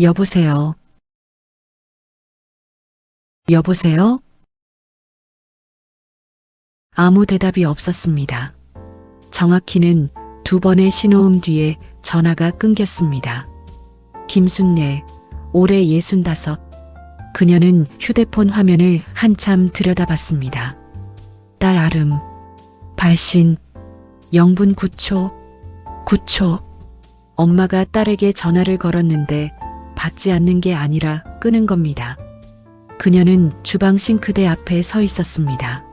여보세요? 여보세요? 아무 대답이 없었습니다. 정확히는 2번의 신호음 뒤에 전화가 끊겼습니다. 김순례, 올해 65. 그녀는 휴대폰 화면을 한참 들여다봤습니다. 딸 아름, 발신, 0분 9초, 9초. 엄마가 딸에게 전화를 걸었는데 받지 않는 게 아니라 끄는 겁니다. 그녀는 주방 싱크대 앞에 서 있었습니다.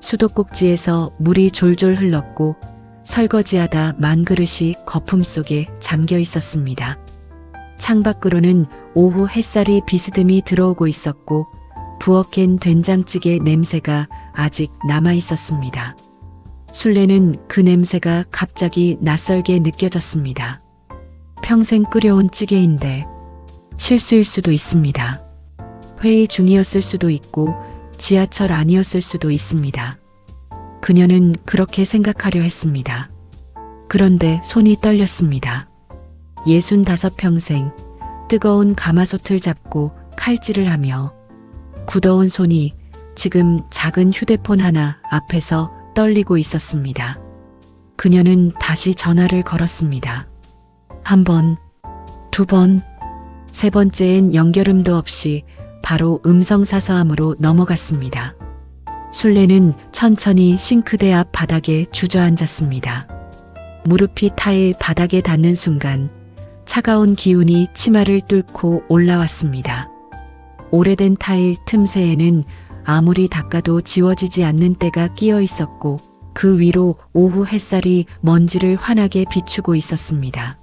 수도꼭지에서 물이 졸졸 흘렀고 설거지하다 만그릇이 거품 속에 잠겨 있었습니다. 창밖으로는 오후 햇살이 비스듬히 들어오고 있었고 부엌엔 된장찌개 냄새가 아직 남아 있었습니다. 순례는 그 냄새가 갑자기 낯설게 느껴졌습니다. 평생 끓여온 찌개인데 실수일 수도 있습니다. 회의 중이었을 수도 있고 지하철 안이었을 수도 있습니다. 그녀는 그렇게 생각하려 했습니다. 그런데 손이 떨렸습니다. 65평생 뜨거운 가마솥을 잡고 칼질을 하며 굳어온 손이 지금 작은 휴대폰 하나 앞에서 떨리고 있었습니다. 그녀는 다시 전화를 걸었습니다. 1번, 2번, 3번째엔 연결음도 없이 바로 음성사서함으로 넘어갔습니다. 순례는 천천히 싱크대 앞 바닥에 주저앉았습니다. 무릎이 타일 바닥에 닿는 순간 차가운 기운이 치마를 뚫고 올라왔습니다. 오래된 타일 틈새에는 아무리 닦아도 지워지지 않는 때가 끼어 있었고 그 위로 오후 햇살이 먼지를 환하게 비추고 있었습니다.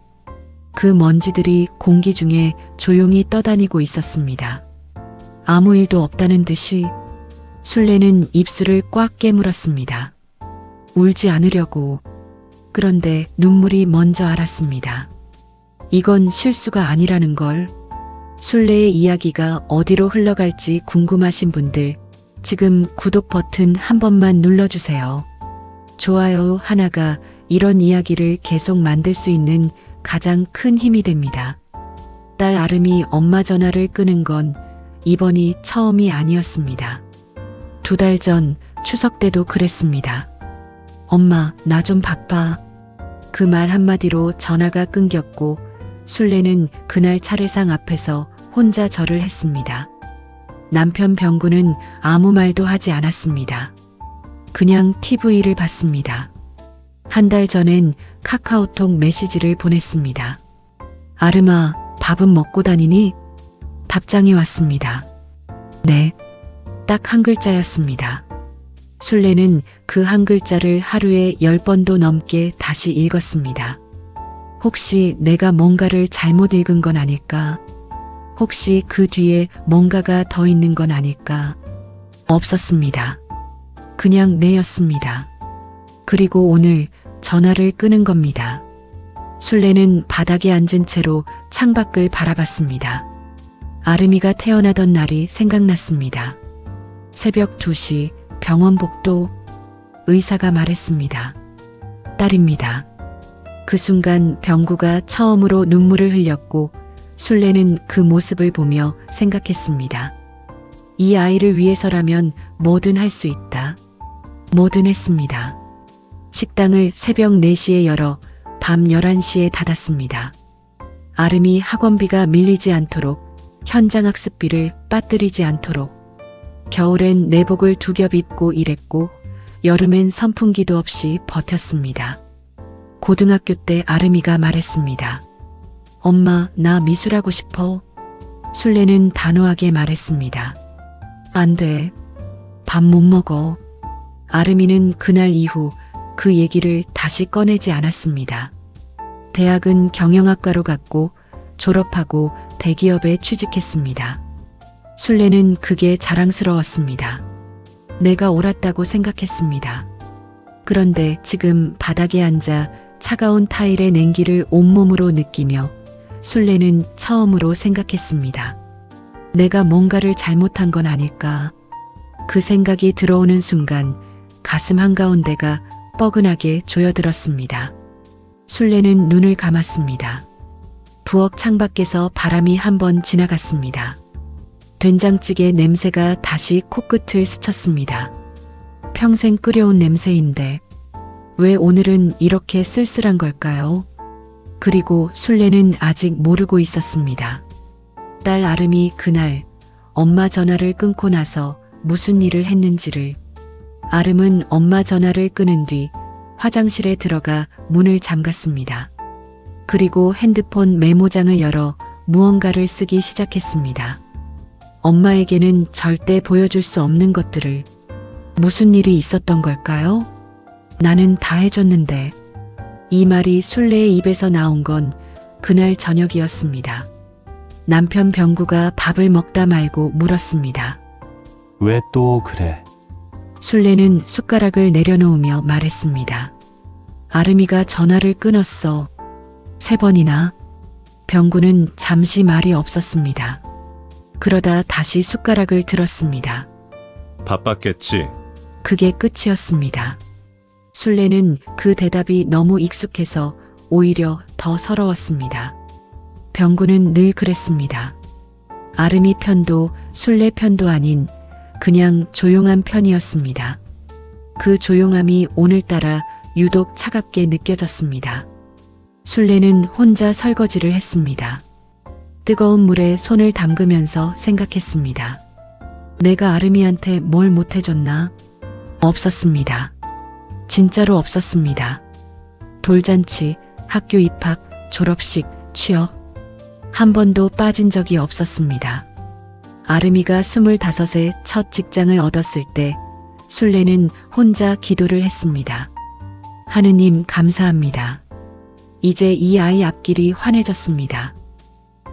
그 먼지들이 공기 중에 조용히 떠다니고 있었습니다. 아무 일도 없다는 듯이 순례는 입술을 꽉 깨물었습니다. 울지 않으려고. 그런데 눈물이 먼저 알았습니다. 이건 실수가 아니라는 걸. 순례의 이야기가 어디로 흘러갈지 궁금하신 분들 지금 구독 버튼 한 번만 눌러주세요. 좋아요 하나가 이런 이야기를 계속 만들 수 있는 가장 큰 힘이 됩니다. 딸 아름이 엄마 전화를 끄는 건 이번이 처음이 아니었습니다. 2달 전 추석 때도 그랬습니다. 엄마, 나 좀 바빠. 그 말 한마디로 전화가 끊겼고 순례는 그날 차례상 앞에서 혼자 절을 했습니다. 남편 병구는 아무 말도 하지 않았습니다. 그냥 TV를 봤습니다. 1달 전엔 카카오톡 메시지를 보냈습니다. 아름아, 밥은 먹고 다니니? 답장이 왔습니다. 네. 딱 한 글자였습니다. 순례는 그 한 글자를 하루에 10번도 넘게 다시 읽었습니다. 혹시 내가 뭔가를 잘못 읽은 건 아닐까? 혹시 그 뒤에 뭔가가 더 있는 건 아닐까? 없었습니다. 그냥 내였습니다. 그리고 오늘 전화를 끄는 겁니다. 순례는 바닥에 앉은 채로 창밖을 바라봤습니다. 아름이가 태어나던 날이 생각났습니다. 새벽 2시 병원 복도. 의사가 말했습니다. 딸입니다. 그 순간 병구가 처음으로 눈물을 흘렸고 순례는 그 모습을 보며 생각했습니다. 이 아이를 위해서라면 뭐든 할 수 있다. 뭐든 했습니다. 식당을 새벽 4시에 열어 밤 11시에 닫았습니다. 아름이 학원비가 밀리지 않도록, 현장 학습비를 빠뜨리지 않도록. 겨울엔 내복을 2겹 입고 일했고 여름엔 선풍기도 없이 버텼습니다. 고등학교 때 아름이가 말했습니다. 엄마, 나 미술하고 싶어. 순례는 단호하게 말했습니다. 안 돼. 밥 못 먹어. 아름이는 그날 이후 그 얘기를 다시 꺼내지 않았습니다. 대학은 경영학과로 갔고 졸업하고 대기업에 취직했습니다. 순례는 그게 자랑스러웠습니다. 내가 옳았다고 생각했습니다. 그런데 지금 바닥에 앉아 차가운 타일의 냉기를 온몸으로 느끼며 순례는 처음으로 생각했습니다. 내가 뭔가를 잘못한 건 아닐까? 그 생각이 들어오는 순간 가슴 한가운데가 뻐근하게 조여들었습니다. 순례는 눈을 감았습니다. 부엌 창밖에서 바람이 한번 지나갔습니다. 된장찌개 냄새가 다시 코끝을 스쳤습니다. 평생 끓여온 냄새인데 왜 오늘은 이렇게 쓸쓸한 걸까요? 그리고 술래는 아직 모르고 있었습니다. 딸 아름이 그날 엄마 전화를 끊고 나서 무슨 일을 했는지를. 아름은 엄마 전화를 끊은 뒤 화장실에 들어가 문을 잠갔습니다. 그리고 핸드폰 메모장을 열어 무언가를 쓰기 시작했습니다. 엄마에게는 절대 보여줄 수 없는 것들을. 무슨 일이 있었던 걸까요? 나는 다 해줬는데. 이 말이 술래의 입에서 나온 건 그날 저녁이었습니다. 남편 병구가 밥을 먹다 말고 물었습니다. 왜 또 그래? 술래는 숟가락을 내려놓으며 말했습니다. 아름이가 전화를 끊었어. 3번이나. 병구는 잠시 말이 없었습니다. 그러다 다시 숟가락을 들었습니다. 바빴겠지. 그게 끝이었습니다. 술래는 그 대답이 너무 익숙해서 오히려 더 서러웠습니다. 병구는 늘 그랬습니다. 아름이 편도 술래 편도 아닌 그냥 조용한 편이었습니다. 그 조용함이 오늘따라 유독 차갑게 느껴졌습니다. 술래는 혼자 설거지를 했습니다. 뜨거운 물에 손을 담그면서 생각했습니다. 내가 아름이한테 뭘 못해줬나? 없었습니다. 진짜로 없었습니다. 돌잔치, 학교 입학, 졸업식, 취업. 한 번도 빠진 적이 없었습니다. 아름이가 25세 첫 직장을 얻었을 때 술래는 혼자 기도를 했습니다. 하느님 감사합니다. 이제 이 아이 앞길이 환해졌습니다.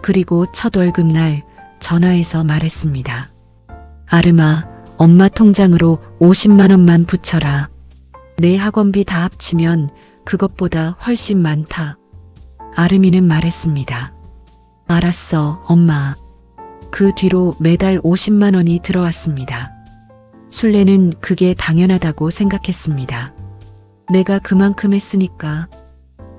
그리고 첫 월급날 전화해서 말했습니다. 아름아, 엄마 통장으로 50만 원만 붙여라. 내 학원비 다 합치면 그것보다 훨씬 많다. 아름이는 말했습니다. 알았어, 엄마. 그 뒤로 매달 50만 원이 들어왔습니다. 술래는 그게 당연하다고 생각했습니다. 내가 그만큼 했으니까.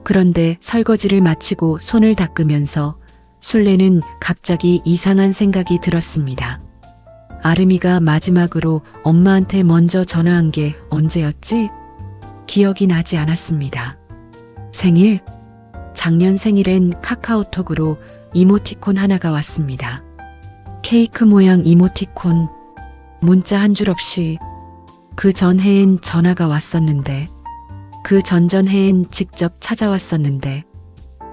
그런데 설거지를 마치고 손을 닦으면서 술래는 갑자기 이상한 생각이 들었습니다. 아름이가 마지막으로 엄마한테 먼저 전화한 게 언제였지? 기억이 나지 않았습니다. 생일? 작년 생일엔 카카오톡으로 이모티콘 하나가 왔습니다. 케이크 모양 이모티콘. 문자 한 줄 없이. 그 전해엔 전화가 왔었는데, 그 전전해엔 직접 찾아왔었는데,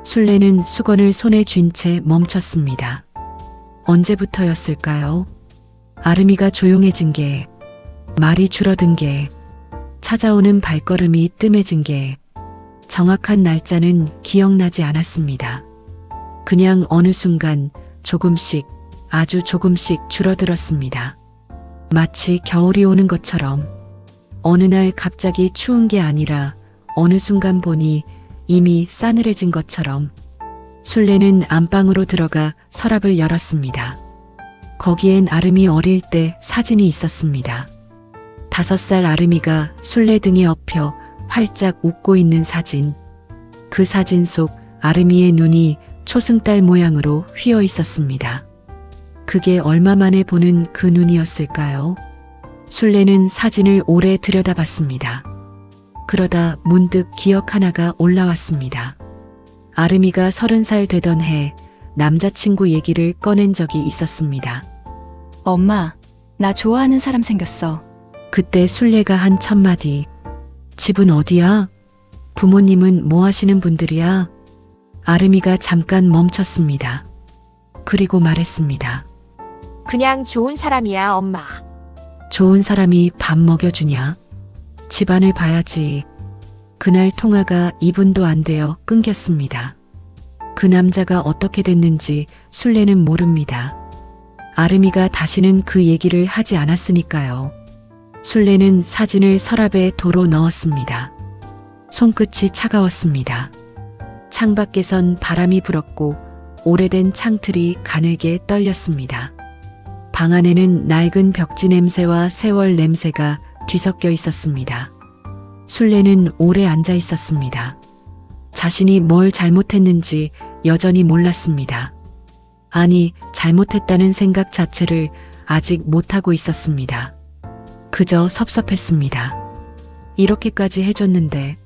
술래는 수건을 손에 쥔 채 멈췄습니다. 언제부터였을까요? 아름이가 조용해진 게, 말이 줄어든 게, 찾아오는 발걸음이 뜸해진 게, 정확한 날짜는 기억나지 않았습니다. 그냥 어느 순간 조금씩, 아주 조금씩 줄어들었습니다. 마치 겨울이 오는 것처럼. 어느 날 갑자기 추운 게 아니라 어느 순간 보니 이미 싸늘해진 것처럼. 술래는 안방으로 들어가 서랍을 열었습니다. 거기엔 아름이 어릴 때 사진이 있었습니다. 5살 아름이가 술래 등에 엎여 활짝 웃고 있는 사진. 그 사진 속 아름이의 눈이 초승달 모양으로 휘어 있었습니다. 그게 얼마 만에 보는 그 눈이었을까요? 술래는 사진을 오래 들여다봤습니다. 그러다 문득 기억 하나가 올라왔습니다. 아름이가 30살 되던 해 남자친구 얘기를 꺼낸 적이 있었습니다. 엄마, 나 좋아하는 사람 생겼어. 그때 술래가 한 첫마디. 집은 어디야? 부모님은 뭐 하시는 분들이야? 아름이가 잠깐 멈췄습니다. 그리고 말했습니다. 그냥 좋은 사람이야, 엄마. 좋은 사람이 밥 먹여주냐? 집안을 봐야지. 그날 통화가 2분도 안 되어 끊겼습니다. 그 남자가 어떻게 됐는지 술래는 모릅니다. 아름이가 다시는 그 얘기를 하지 않았으니까요. 술래는 사진을 서랍에 도로 넣었습니다. 손끝이 차가웠습니다. 창밖에선 바람이 불었고 오래된 창틀이 가늘게 떨렸습니다. 방 안에는 낡은 벽지 냄새와 세월 냄새가 뒤섞여 있었습니다. 술래는 오래 앉아 있었습니다. 자신이 뭘 잘못했는지 여전히 몰랐습니다. 아니, 잘못했다는 생각 자체를 아직 못하고 있었습니다. 그저 섭섭했습니다. 이렇게까지 해줬는데.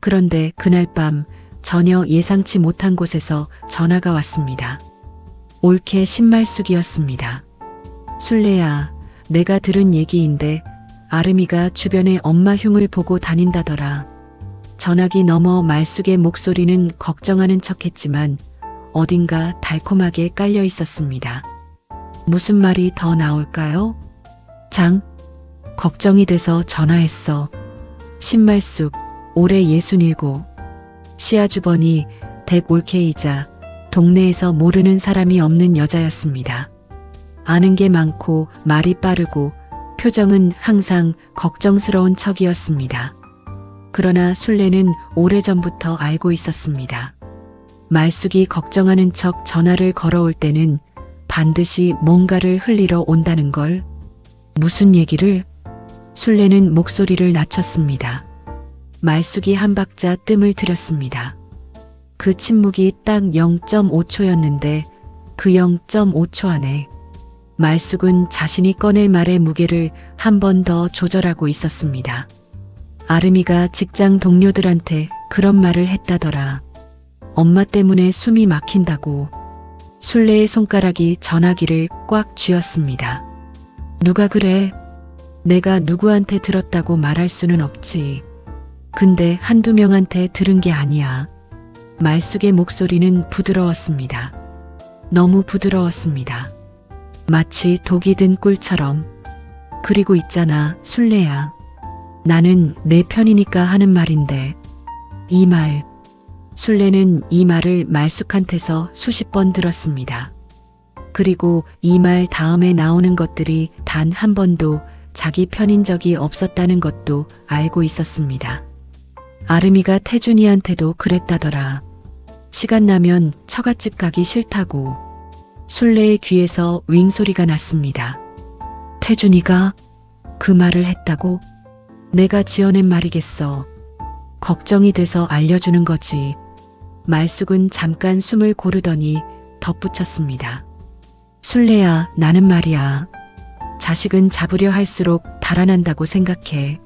그런데 그날 밤 전혀 예상치 못한 곳에서 전화가 왔습니다. 옳게 신말숙이었습니다. 술래야, 내가 들은 얘기인데 아름이가 주변에 엄마 흉을 보고 다닌다더라. 전화기 너머 말숙의 목소리는 걱정하는 척했지만 어딘가 달콤하게 깔려 있었습니다. 무슨 말이 더 나올까요? 장, 걱정이 돼서 전화했어. 신말숙, 올해 67. 시아주번이 댁 올케이자 동네에서 모르는 사람이 없는 여자였습니다. 아는 게 많고 말이 빠르고 표정은 항상 걱정스러운 척이었습니다. 그러나 술래는 오래전부터 알고 있었습니다. 말숙이 걱정하는 척 전화를 걸어올 때는 반드시 뭔가를 흘리러 온다는 걸. 무슨 얘기를? 술래는 목소리를 낮췄습니다. 말숙이 한 박자 뜸을 들였습니다. 그 침묵이 딱 0.5초였는데 그 0.5초 안에 말숙은 자신이 꺼낼 말의 무게를 한 번 더 조절하고 있었습니다. 아름이가 직장 동료들한테 그런 말을 했다더라. 엄마 때문에 숨이 막힌다고. 술래의 손가락이 전화기를 꽉 쥐었습니다. 누가 그래? 내가 누구한테 들었다고 말할 수는 없지. 근데 한두 명한테 들은 게 아니야. 말숙의 목소리는 부드러웠습니다. 너무 부드러웠습니다. 마치 독이 든 꿀처럼. 그리고 있잖아, 술래야. 나는 내 편이니까 하는 말인데. 이 말. 술래는 이 말을 말숙한테서 수십 번 들었습니다. 그리고 이 말 다음에 나오는 것들이 단 한 번도 자기 편인 적이 없었다는 것도 알고 있었습니다. 아름이가 태준이한테도 그랬다더라. 시간 나면 처갓집 가기 싫다고. 술래의 귀에서 윙 소리가 났습니다. 태준이가 그 말을 했다고? 내가 지어낸 말이겠어. 걱정이 돼서 알려주는 거지. 말숙은 잠깐 숨을 고르더니 덧붙였습니다. 술래야, 나는 말이야. 자식은 잡으려 할수록 달아난다고 생각해.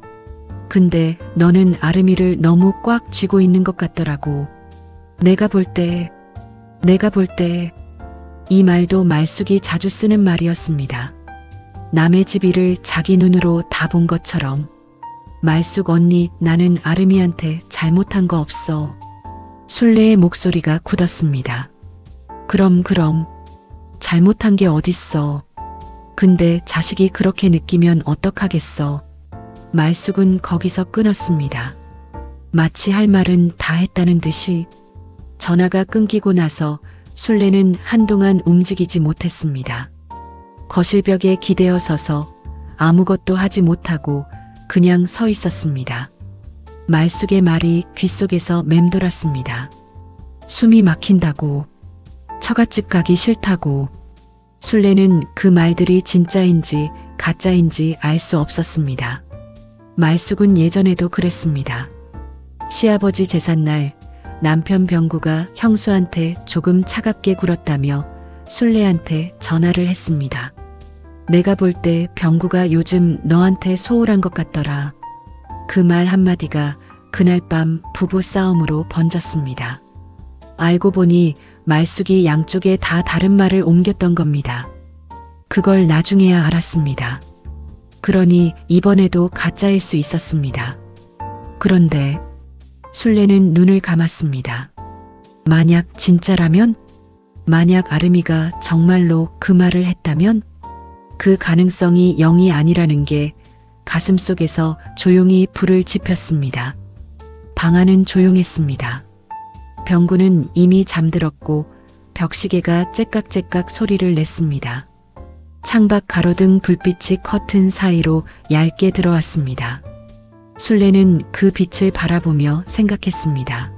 근데 너는 아름이를 너무 꽉 쥐고 있는 것 같더라고. 내가 볼 때. 이 말도 말숙이 자주 쓰는 말이었습니다. 남의 집 일을 자기 눈으로 다 본 것처럼. 말숙 언니, 나는 아름이한테 잘못한 거 없어. 술래의 목소리가 굳었습니다. 그럼. 잘못한 게 어딨어. 근데 자식이 그렇게 느끼면 어떡하겠어. 말숙은 거기서 끊었습니다. 마치 할 말은 다 했다는 듯이. 전화가 끊기고 나서 술래는 한동안 움직이지 못했습니다. 거실벽에 기대어 서서 아무것도 하지 못하고 그냥 서 있었습니다. 말숙의 말이 귓속에서 맴돌았습니다. 숨이 막힌다고. 처갓집 가기 싫다고. 술래는 그 말들이 진짜인지 가짜인지 알 수 없었습니다. 말숙은 예전에도 그랬습니다. 시아버지 제삿날 남편 병구가 형수한테 조금 차갑게 굴었다며 술래한테 전화를 했습니다. 내가 볼 때 병구가 요즘 너한테 소홀한 것 같더라. 그 말 한마디가 그날 밤 부부 싸움으로 번졌습니다. 알고 보니 말숙이 양쪽에 다 다른 말을 옮겼던 겁니다. 그걸 나중에야 알았습니다. 그러니 이번에도 가짜일 수 있었습니다. 그런데 술래는 눈을 감았습니다. 만약 진짜라면? 만약 아름이가 정말로 그 말을 했다면? 그 가능성이 0이 아니라는 게 가슴속에서 조용히 불을 지폈습니다. 방 안은 조용했습니다. 병구는 이미 잠들었고 벽시계가 째깍째깍 소리를 냈습니다. 창밖 가로등 불빛이 커튼 사이로 얇게 들어왔습니다. 술래는 그 빛을 바라보며 생각했습니다.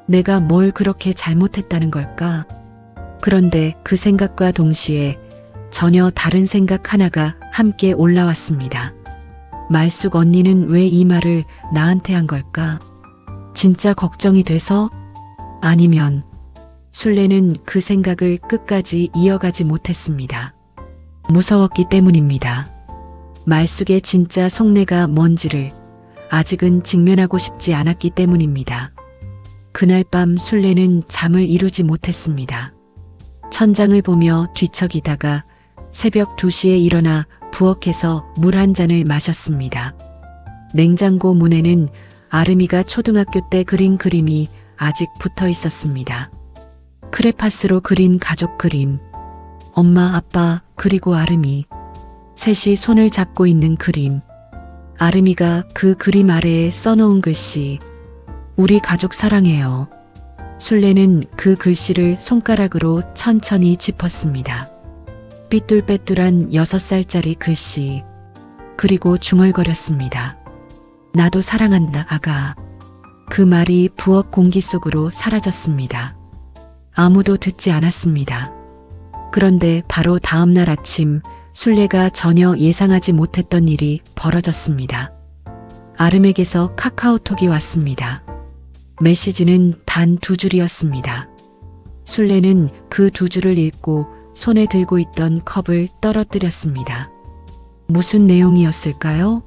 내가 뭘 그렇게 잘못했다는 걸까? 그런데 그 생각과 동시에 전혀 다른 생각 하나가 함께 올라왔습니다. 말숙 언니는 왜 이 말을 나한테 한 걸까? 진짜 걱정이 돼서? 아니면 술래는 그 생각을 끝까지 이어가지 못했습니다. 무서웠기 때문입니다. 말숙의 진짜 속내가 뭔지를 아직은 직면하고 싶지 않았기 때문입니다. 그날 밤 술래는 잠을 이루지 못했습니다. 천장을 보며 뒤척이다가 새벽 2시에 일어나 부엌에서 물 한 잔을 마셨습니다. 냉장고 문에는 아름이가 초등학교 때 그린 그림이 아직 붙어 있었습니다. 크레파스로 그린 가족 그림. 엄마, 아빠, 그리고 아름이. 셋이 손을 잡고 있는 그림. 아름이가 그 그림 아래에 써놓은 글씨. 우리 가족 사랑해요. 술래는 그 글씨를 손가락으로 천천히 짚었습니다. 삐뚤빼뚤한 6살짜리 글씨. 그리고 중얼거렸습니다. 나도 사랑한다, 아가. 그 말이 부엌 공기 속으로 사라졌습니다. 아무도 듣지 않았습니다. 그런데 바로 다음 날 아침 술래가 전혀 예상하지 못했던 일이 벌어졌습니다. 아름에게서 카카오톡이 왔습니다. 메시지는 단 2줄이었습니다. 술래는 그 2줄을 읽고 손에 들고 있던 컵을 떨어뜨렸습니다. 무슨 내용이었을까요?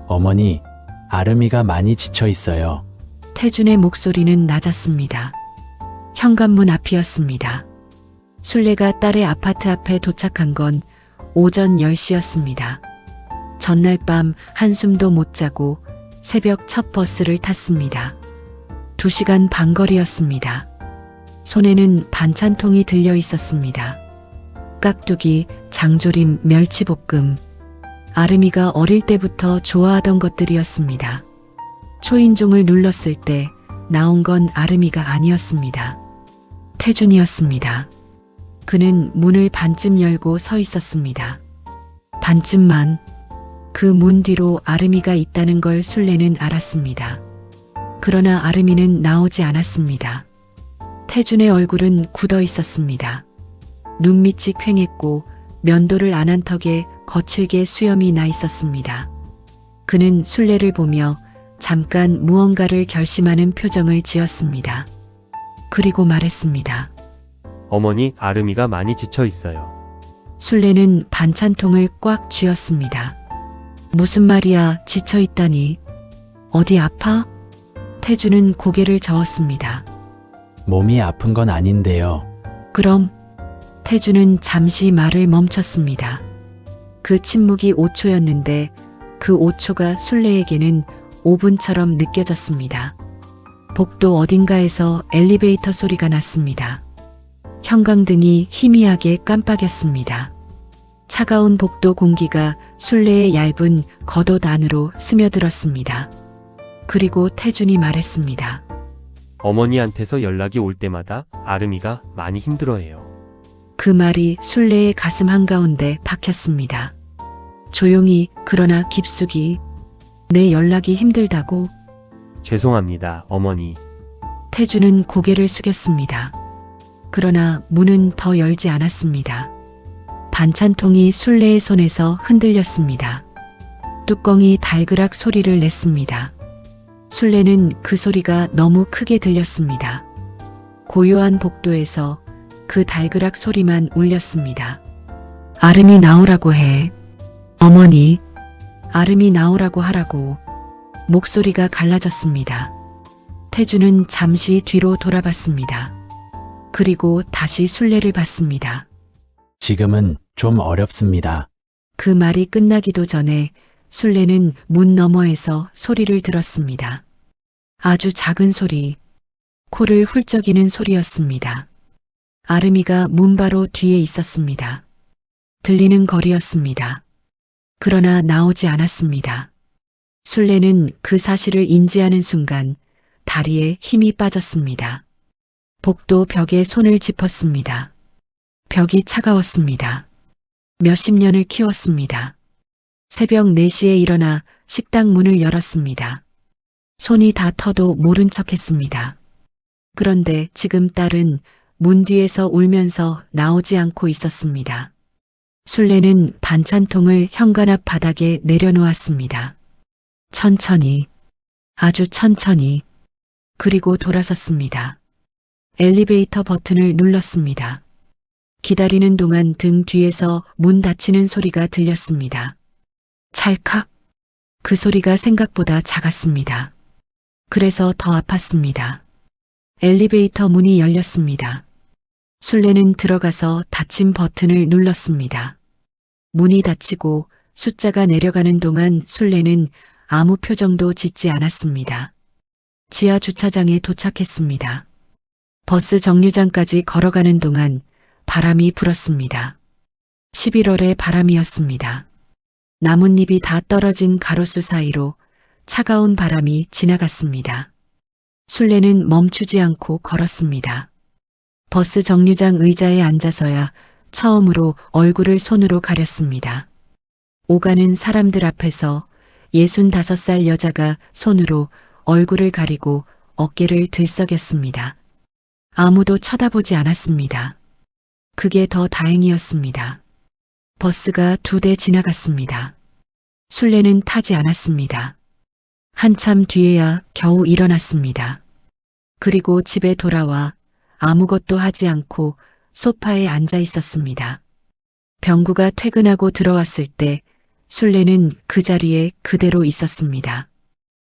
어머니, 아름이가 많이 지쳐 있어요. 태준의 목소리는 낮았습니다. 현관문 앞이었습니다. 술래가 딸의 아파트 앞에 도착한 건 오전 10시였습니다. 전날 밤 한숨도 못 자고 새벽 첫 버스를 탔습니다. 2시간 반 거리였습니다. 손에는 반찬통이 들려 있었습니다. 깍두기, 장조림, 멸치볶음. 아름이가 어릴 때부터 좋아하던 것들이었습니다. 초인종을 눌렀을 때 나온 건 아름이가 아니었습니다. 태준이었습니다. 그는 문을 반쯤 열고 서 있었습니다. 반쯤만. 그 문 뒤로 아름이가 있다는 걸 술래는 알았습니다. 그러나 아름이는 나오지 않았습니다. 태준의 얼굴은 굳어 있었습니다. 눈밑이 퀭했고 면도를 안 한 턱에 거칠게 수염이 나 있었습니다. 그는 술래를 보며 잠깐 무언가를 결심하는 표정을 지었습니다. 그리고 말했습니다. 어머니, 아름이가 많이 지쳐 있어요. 술래는 반찬통을 꽉 쥐었습니다. 무슨 말이야, 지쳐 있다니. 어디 아파? 태준은 고개를 저었습니다. 몸이 아픈 건 아닌데요. 그럼? 태준은 잠시 말을 멈췄습니다. 그 침묵이 5초였는데 그 5초가 술래에게는 5분처럼 느껴졌습니다. 복도 어딘가에서 엘리베이터 소리가 났습니다. 형광등이 희미하게 깜빡였습니다. 차가운 복도 공기가 술래의 얇은 겉옷 안으로 스며들었습니다. 그리고 태준이 말했습니다. 어머니한테서 연락이 올 때마다 아름이가 많이 힘들어해요. 그 말이 술래의 가슴 한가운데 박혔습니다. 조용히 그러나 깊숙이 내 연락이 힘들다고. 죄송합니다, 어머니. 태준은 고개를 숙였습니다. 그러나 문은 더 열지 않았습니다. 반찬통이 술래의 손에서 흔들렸습니다. 뚜껑이 달그락 소리를 냈습니다. 술래는 그 소리가 너무 크게 들렸습니다. 고요한 복도에서 그 달그락 소리만 울렸습니다. 아름이 나오라고 해. 어머니, 아름이 나오라고 하라고. 목소리가 갈라졌습니다. 태준은 잠시 뒤로 돌아봤습니다. 그리고 다시 술래를 봤습니다. 지금은 좀 어렵습니다. 그 말이 끝나기도 전에 술래는 문 너머에서 소리를 들었습니다. 아주 작은 소리, 코를 훌쩍이는 소리였습니다. 아름이가 문 바로 뒤에 있었습니다. 들리는 거리였습니다. 그러나 나오지 않았습니다. 술래는 그 사실을 인지하는 순간 다리에 힘이 빠졌습니다. 복도 벽에 손을 짚었습니다. 벽이 차가웠습니다. 몇십 년을 키웠습니다. 새벽 4시에 일어나 식당 문을 열었습니다. 손이 다 터도 모른 척 했습니다. 그런데 지금 딸은 문 뒤에서 울면서 나오지 않고 있었습니다. 술래는 반찬통을 현관 앞 바닥에 내려놓았습니다. 천천히, 아주 천천히, 그리고 돌아섰습니다. 엘리베이터 버튼을 눌렀습니다. 기다리는 동안 등 뒤에서 문 닫히는 소리가 들렸습니다. 찰칵. 그 소리가 생각보다 작았습니다. 그래서 더 아팠습니다. 엘리베이터 문이 열렸습니다. 술래는 들어가서 닫힌 버튼을 눌렀습니다. 문이 닫히고 숫자가 내려가는 동안 술래는 아무 표정도 짓지 않았습니다. 지하 주차장에 도착했습니다. 버스 정류장까지 걸어가는 동안 바람이 불었습니다. 11월의 바람이었습니다. 나뭇잎이 다 떨어진 가로수 사이로 차가운 바람이 지나갔습니다. 술래는 멈추지 않고 걸었습니다. 버스 정류장 의자에 앉아서야 처음으로 얼굴을 손으로 가렸습니다. 오가는 사람들 앞에서 65살 여자가 손으로 얼굴을 가리고 어깨를 들썩였습니다. 아무도 쳐다보지 않았습니다. 그게 더 다행이었습니다. 버스가 2대 지나갔습니다. 술래는 타지 않았습니다. 한참 뒤에야 겨우 일어났습니다. 그리고 집에 돌아와 아무것도 하지 않고 소파에 앉아 있었습니다. 병구가 퇴근하고 들어왔을 때 술래는 그 자리에 그대로 있었습니다.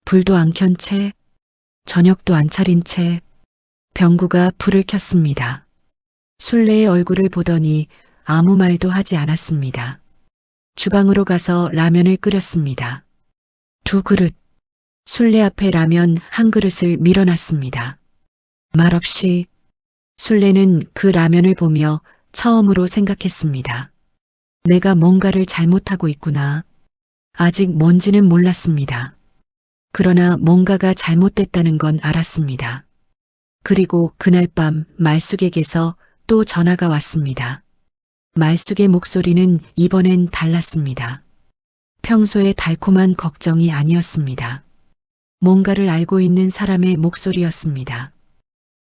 불도 안 켠 채, 저녁도 안 차린 채 병구가 불을 켰습니다. 술래의 얼굴을 보더니 아무 말도 하지 않았습니다. 주방으로 가서 라면을 끓였습니다. 2그릇. 술래 앞에 라면 1그릇을 밀어놨습니다. 말없이 술래는 그 라면을 보며 처음으로 생각했습니다. 내가 뭔가를 잘못하고 있구나. 아직 뭔지는 몰랐습니다. 그러나 뭔가가 잘못됐다는 건 알았습니다. 그리고 그날 밤 말숙에게서 또 전화가 왔습니다. 말숙의 목소리는 이번엔 달랐습니다. 평소의 달콤한 걱정이 아니었습니다. 뭔가를 알고 있는 사람의 목소리였습니다.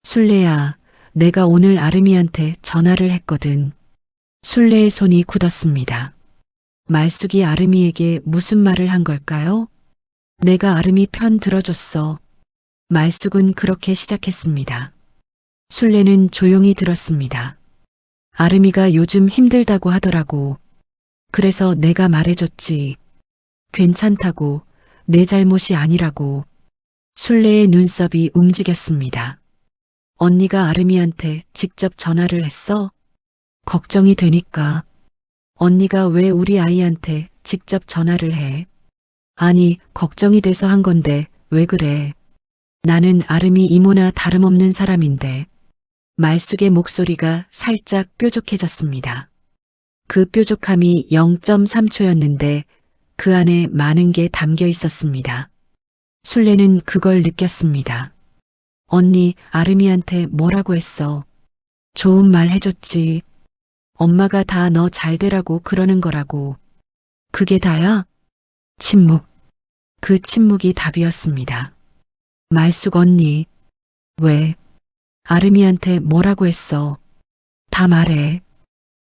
술래야, 내가 오늘 아름이한테 전화를 했거든. 술래의 손이 굳었습니다. 말숙이 아름이에게 무슨 말을 한 걸까요? 내가 아름이 편 들어줬어. 말숙은 그렇게 시작했습니다. 술래는 조용히 들었습니다. 아름이가 요즘 힘들다고 하더라고. 그래서 내가 말해줬지. 괜찮다고, 내 잘못이 아니라고. 술래의 눈썹이 움직였습니다. 언니가 아름이한테 직접 전화를 했어? 걱정이 되니까. 언니가 왜 우리 아이한테 직접 전화를 해? 아니, 걱정이 돼서 한 건데 왜 그래? 나는 아름이 이모나 다름없는 사람인데. 말숙의 목소리가 살짝 뾰족해졌습니다. 그 뾰족함이 0.3초였는데 그 안에 많은 게 담겨 있었습니다. 술래는 그걸 느꼈습니다. 언니, 아름이한테 뭐라고 했어? 좋은 말 해줬지. 엄마가 다 너 잘 되라고 그러는 거라고. 그게 다야? 침묵. 그 침묵이 답이었습니다. 말숙 언니. 왜? 아름이한테 뭐라고 했어? 다 말해.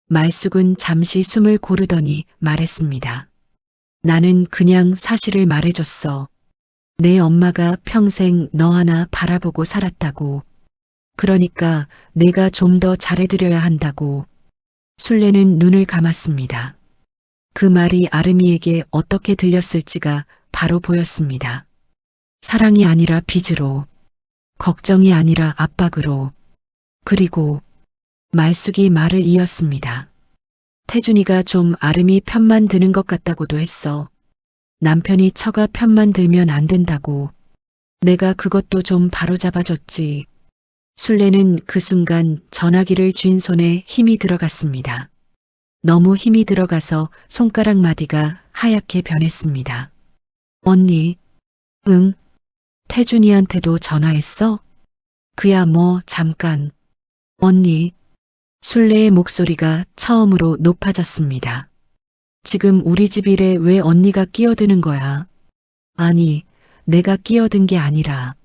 말숙은 잠시 숨을 고르더니 말했습니다. 나는 그냥 사실을 말해줬어. 내 엄마가 평생 너 하나 바라보고 살았다고. 그러니까 내가 좀 더 잘해드려야 한다고. 술래는 눈을 감았습니다. 그 말이 아름이에게 어떻게 들렸을지가 바로 보였습니다. 사랑이 아니라 빚으로, 걱정이 아니라 압박으로, 그리고 말숙이 말을 이었습니다. 태준이가 좀 아름이 편만 드는 것 같다고도 했어. 남편이 처가 편만 들면 안 된다고. 내가 그것도 좀 바로잡아줬지. 술래는 그 순간 전화기를 쥔 손에 힘이 들어갔습니다. 너무 힘이 들어가서 손가락 마디가 하얗게 변했습니다. 언니, 응? 태준이한테도 전화했어? 그야 뭐 잠깐. 언니. 술래의 목소리가 처음으로 높아졌습니다. 지금 우리 집 일에 왜 언니가 끼어드는 거야? 아니, 내가 끼어든 게 아니라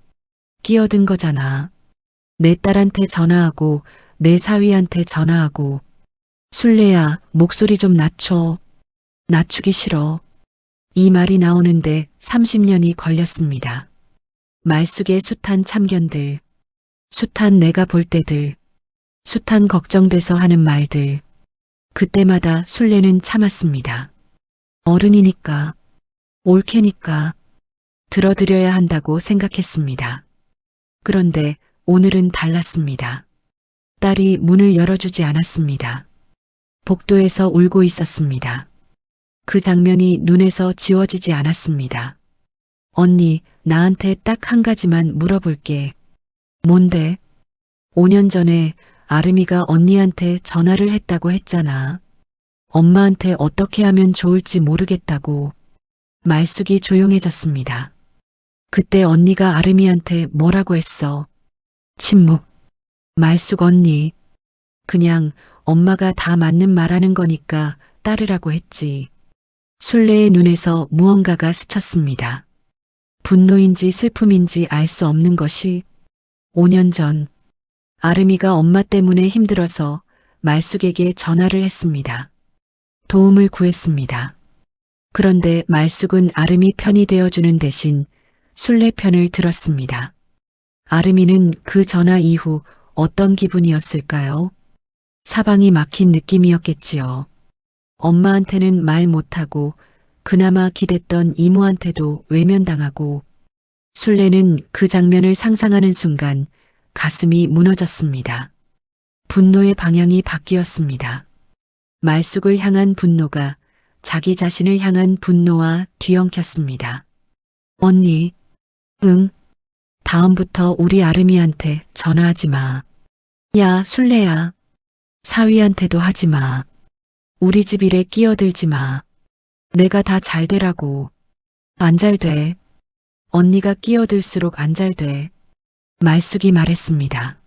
끼어든 거잖아. 내 딸한테 전화하고 내 사위한테 전화하고. 술래야, 목소리 좀 낮춰. 낮추기 싫어. 이 말이 나오는데 30년이 걸렸습니다. 말숙의 숱한 참견들, 숱한 내가 볼 때들, 숱한 걱정돼서 하는 말들, 그때마다 술래는 참았습니다. 어른이니까, 옳게니까, 들어드려야 한다고 생각했습니다. 그런데 오늘은 달랐습니다. 딸이 문을 열어주지 않았습니다. 복도에서 울고 있었습니다. 그 장면이 눈에서 지워지지 않았습니다. 언니, 나한테 딱 한 가지만 물어볼게. 뭔데? 5년 전에 아름이가 언니한테 전화를 했다고 했잖아. 엄마한테 어떻게 하면 좋을지 모르겠다고. 말숙이 조용해졌습니다. 그때 언니가 아름이한테 뭐라고 했어? 침묵. 말숙 언니. 그냥 엄마가 다 맞는 말하는 거니까 따르라고 했지. 술래의 눈에서 무언가가 스쳤습니다. 분노인지 슬픔인지 알 수 없는 것이 5년 전 아름이가 엄마 때문에 힘들어서 말숙에게 전화를 했습니다. 도움을 구했습니다. 그런데 말숙은 아름이 편이 되어주는 대신 술래 편을 들었습니다. 아름이는 그 전화 이후 어떤 기분이었을까요? 사방이 막힌 느낌이었겠지요. 엄마한테는 말 못하고 그나마 기댔던 이모한테도 외면당하고 술래는 그 장면을 상상하는 순간 가슴이 무너졌습니다. 분노의 방향이 바뀌었습니다. 말숙을 향한 분노가 자기 자신을 향한 분노와 뒤엉켰습니다. 언니, 응. 다음부터 우리 아름이한테 전화하지 마. 야, 술래야. 사위한테도 하지 마. 우리 집 일에 끼어들지 마. 내가 다 잘 되라고. 안 잘 돼. 언니가 끼어들수록 안 잘 돼. 말숙이 말했습니다.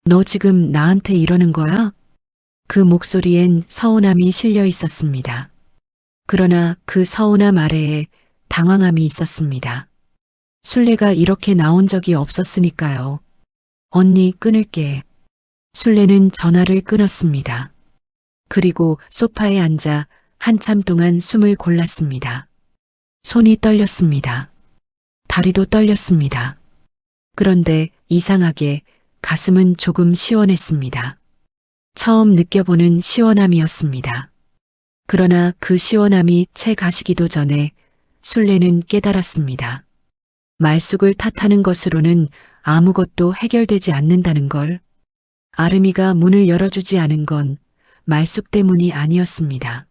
너 지금 나한테 이러는 거야? 그 목소리엔 서운함이 실려 있었습니다. 그러나 그 서운함 아래에 당황함이 있었습니다. 술래가 이렇게 나온 적이 없었으니까요. 언니, 끊을게. 술래는 전화를 끊었습니다. 그리고 소파에 앉아 한참 동안 숨을 골랐습니다. 손이 떨렸습니다. 다리도 떨렸습니다. 그런데 이상하게 가슴은 조금 시원했습니다. 처음 느껴보는 시원함이었습니다. 그러나 그 시원함이 채 가시기도 전에 술래는 깨달았습니다. 말숙을 탓하는 것으로는 아무것도 해결되지 않는다는 걸. 아름이가 문을 열어주지 않은 건 말숙 때문이 아니었습니다.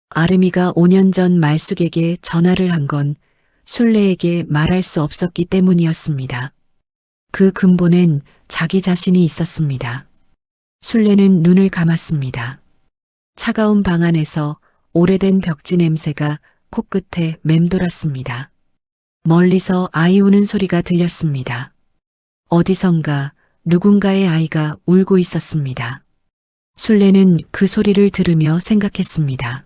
아름이가 5년 전 말숙에게 전화를 한 건 술래에게 말할 수 없었기 때문이었습니다. 그 근본엔 자기 자신이 있었습니다. 술래는 눈을 감았습니다. 차가운 방 안에서 오래된 벽지 냄새가 코끝에 맴돌았습니다. 멀리서 아이 우는 소리가 들렸습니다. 어디선가 누군가의 아이가 울고 있었습니다. 술래는 그 소리를 들으며 생각했습니다.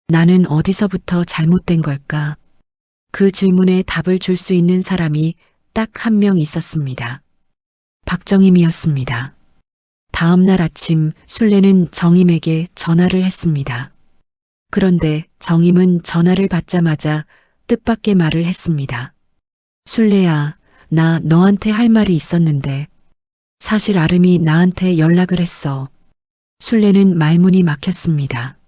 나는 어디서부터 잘못된 걸까? 그 질문에 답을 줄 수 있는 사람이 딱 한 명 있었습니다. 박정임이었습니다. 다음 날 아침 술래는 정임에게 전화를 했습니다. 그런데 정임은 전화를 받자마자 뜻밖의 말을 했습니다. 술래야, 나 너한테 할 말이 있었는데 사실 아름이 나한테 연락을 했어. 술래는 말문이 막혔습니다.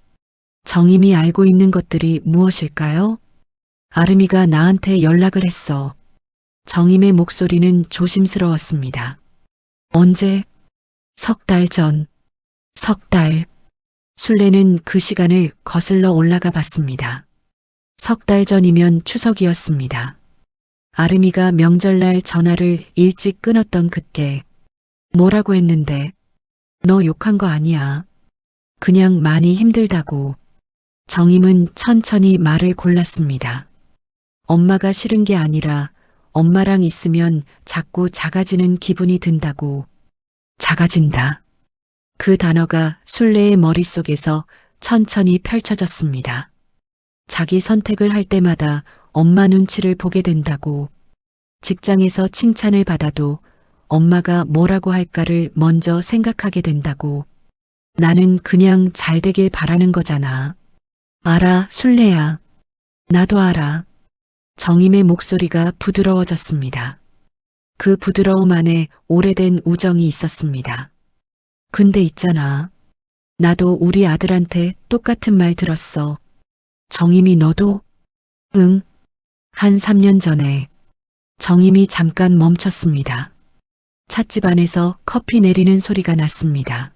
정임이 알고 있는 것들이 무엇일까요? 아름이가 나한테 연락을 했어. 정임의 목소리는 조심스러웠습니다. 언제? 3달 전. 3달. 술래는 그 시간을 거슬러 올라가 봤습니다. 3달 전이면 추석이었습니다. 아름이가 명절날 전화를 일찍 끊었던 그때 뭐라고 했는데? 너 욕한 거 아니야. 그냥 많이 힘들다고. 정임은 천천히 말을 골랐습니다. 엄마가 싫은 게 아니라 엄마랑 있으면 자꾸 작아지는 기분이 든다고. 작아진다. 그 단어가 술래의 머릿속에서 천천히 펼쳐졌습니다. 자기 선택을 할 때마다 엄마 눈치를 보게 된다고. 직장에서 칭찬을 받아도 엄마가 뭐라고 할까를 먼저 생각하게 된다고. 나는 그냥 잘 되길 바라는 거잖아. 알아, 술래야. 나도 알아. 정임의 목소리가 부드러워졌습니다. 그 부드러움 안에 오래된 우정이 있었습니다. 근데 있잖아. 나도 우리 아들한테 똑같은 말 들었어. 정임이 너도? 응. 한 3년 전에. 정임이 잠깐 멈췄습니다. 찻집 안에서 커피 내리는 소리가 났습니다.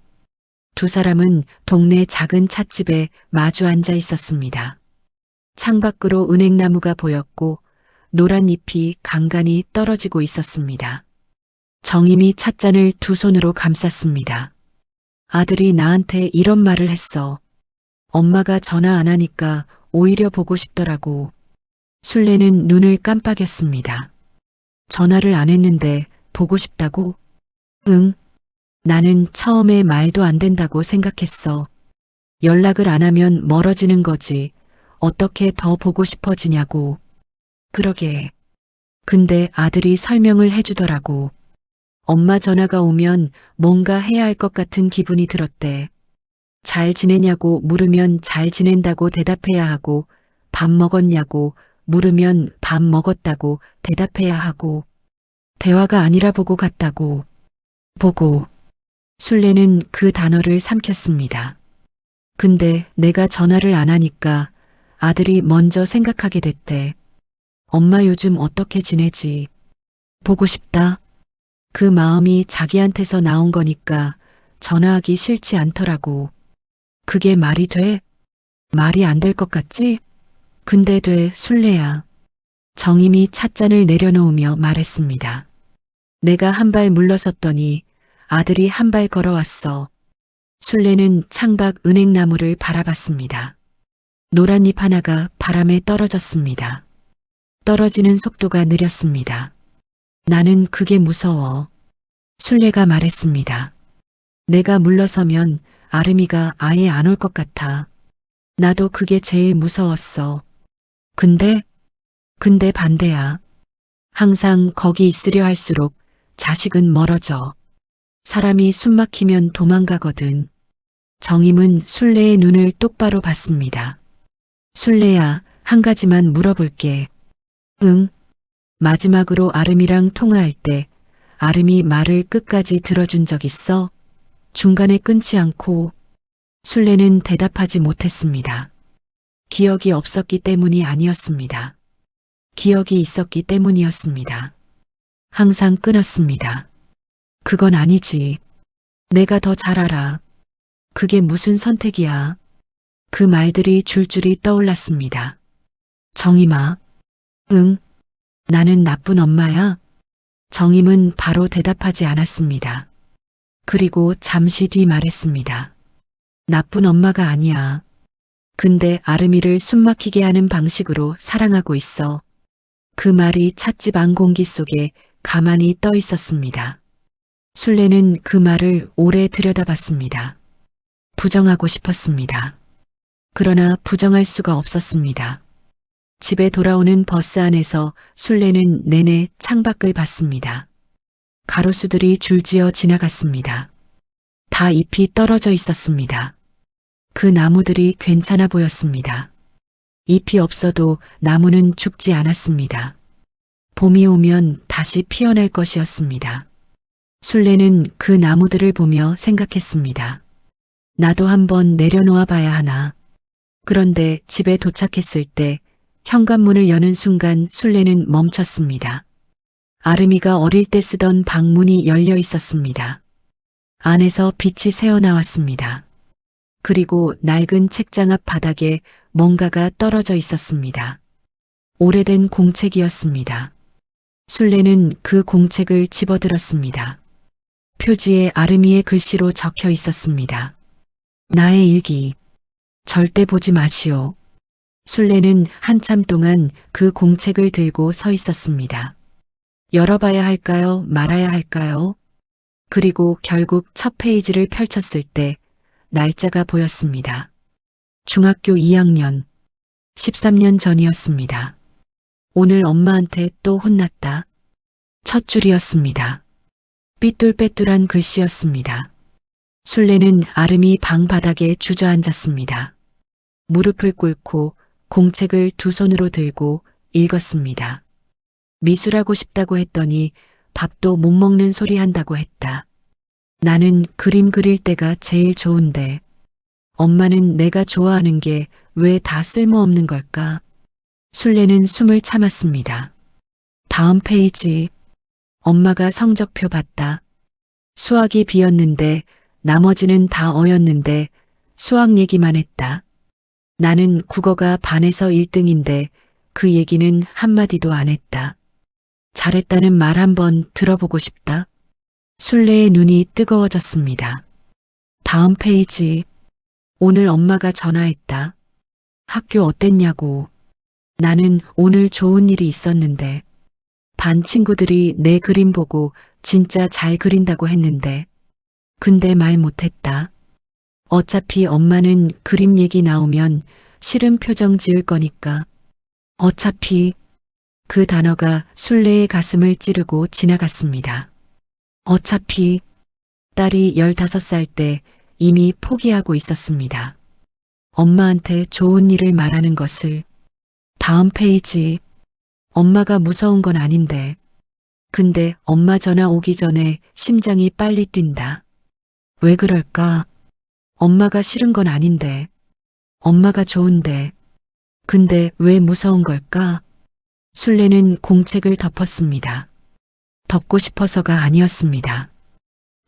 두 사람은 동네 작은 찻집에 마주 앉아 있었습니다. 창밖으로 은행나무가 보였고 노란 잎이 간간히 떨어지고 있었습니다. 정임이 찻잔을 두 손으로 감쌌습니다. 아들이 나한테 이런 말을 했어. 엄마가 전화 안 하니까 오히려 보고 싶더라고. 술래는 눈을 깜빡였습니다. 전화를 안 했는데 보고 싶다고? 응. 나는 처음에 말도 안 된다고 생각했어. 연락을 안 하면 멀어지는 거지. 어떻게 더 보고 싶어지냐고. 그러게. 근데 아들이 설명을 해주더라고. 엄마 전화가 오면 뭔가 해야 할 것 같은 기분이 들었대. 잘 지내냐고 물으면 잘 지낸다고 대답해야 하고, 밥 먹었냐고 물으면 밥 먹었다고 대답해야 하고, 대화가 아니라 보고 갔다고. 보고. 술래는 그 단어를 삼켰습니다. 근데 내가 전화를 안 하니까 아들이 먼저 생각하게 됐대. 엄마 요즘 어떻게 지내지? 보고 싶다. 그 마음이 자기한테서 나온 거니까 전화하기 싫지 않더라고. 그게 말이 돼? 말이 안 될 것 같지? 근데 돼, 술래야. 정임이 찻잔을 내려놓으며 말했습니다. 내가 한 발 물러섰더니 아들이 한 발 걸어왔어. 술래는 창밖 은행나무를 바라봤습니다. 노란 잎 하나가 바람에 떨어졌습니다. 떨어지는 속도가 느렸습니다. 나는 그게 무서워. 술래가 말했습니다. 내가 물러서면 아름이가 아예 안 올 것 같아. 나도 그게 제일 무서웠어. 근데 반대야. 항상 거기 있으려 할수록 자식은 멀어져. 사람이 숨 막히면 도망가거든. 정임은 술래의 눈을 똑바로 봤습니다. 술래야, 한 가지만 물어볼게. 응. 마지막으로 아름이랑 통화할 때 아름이 말을 끝까지 들어준 적 있어? 중간에 끊지 않고. 술래는 대답하지 못했습니다. 기억이 없었기 때문이 아니었습니다. 기억이 있었기 때문이었습니다. 항상 끊었습니다. 그건 아니지. 내가 더 잘 알아. 그게 무슨 선택이야. 그 말들이 줄줄이 떠올랐습니다. 정임아. 응. 나는 나쁜 엄마야. 정임은 바로 대답하지 않았습니다. 그리고 잠시 뒤 말했습니다. 나쁜 엄마가 아니야. 근데 아름이를 숨막히게 하는 방식으로 사랑하고 있어. 그 말이 찻집 안 공기 속에 가만히 떠 있었습니다. 술래는 그 말을 오래 들여다봤습니다. 부정하고 싶었습니다. 그러나 부정할 수가 없었습니다. 집에 돌아오는 버스 안에서 술래는 내내 창밖을 봤습니다. 가로수들이 줄지어 지나갔습니다. 다 잎이 떨어져 있었습니다. 그 나무들이 괜찮아 보였습니다. 잎이 없어도 나무는 죽지 않았습니다. 봄이 오면 다시 피어날 것이었습니다. 술래는 그 나무들을 보며 생각했습니다. 나도 한번 내려놓아 봐야 하나. 그런데 집에 도착했을 때 현관문을 여는 순간 술래는 멈췄습니다. 아름이가 어릴 때 쓰던 방문이 열려 있었습니다. 안에서 빛이 새어나왔습니다. 그리고 낡은 책장 앞 바닥에 뭔가가 떨어져 있었습니다. 오래된 공책이었습니다. 술래는 그 공책을 집어들었습니다. 표지에 아름이의 글씨로 적혀 있었습니다. 나의 일기. 절대 보지 마시오. 술래는 한참 동안 그 공책을 들고 서 있었습니다. 열어봐야 할까요? 말아야 할까요? 그리고 결국 첫 페이지를 펼쳤을 때 날짜가 보였습니다. 중학교 2학년, 13년 전이었습니다. 오늘 엄마한테 또 혼났다. 첫 줄이었습니다. 삐뚤빼뚤한 글씨였습니다. 술래는 아름이 방 바닥에 주저앉았습니다. 무릎을 꿇고 공책을 두 손으로 들고 읽었습니다. 미술하고 싶다고 했더니 밥도 못 먹는 소리 한다고 했다. 나는 그림 그릴 때가 제일 좋은데 엄마는 내가 좋아하는 게 왜 다 쓸모없는 걸까? 술래는 숨을 참았습니다. 다음 페이지. 엄마가 성적표 봤다. 수학이 B였는데 나머지는 다 어였는데 수학 얘기만 했다. 나는 국어가 반에서 1등인데 그 얘기는 한마디도 안 했다. 잘했다는 말 한번 들어보고 싶다. 술래의 눈이 뜨거워졌습니다. 다음 페이지. 오늘 엄마가 전화했다. 학교 어땠냐고. 나는 오늘 좋은 일이 있었는데 반 친구들이 내 그림 보고 진짜 잘 그린다고 했는데 근데 말 못했다. 어차피 엄마는 그림 얘기 나오면 싫은 표정 지을 거니까. 어차피 그 단어가 술래의 가슴을 찌르고 지나갔습니다. 어차피 딸이 15살 때 이미 포기하고 있었습니다. 엄마한테 좋은 일을 말하는 것을. 다음 페이지. 엄마가 무서운 건 아닌데. 근데 엄마 전화 오기 전에 심장이 빨리 뛴다. 왜 그럴까? 엄마가 싫은 건 아닌데. 엄마가 좋은데. 근데 왜 무서운 걸까? 술래는 공책을 덮었습니다. 덮고 싶어서가 아니었습니다.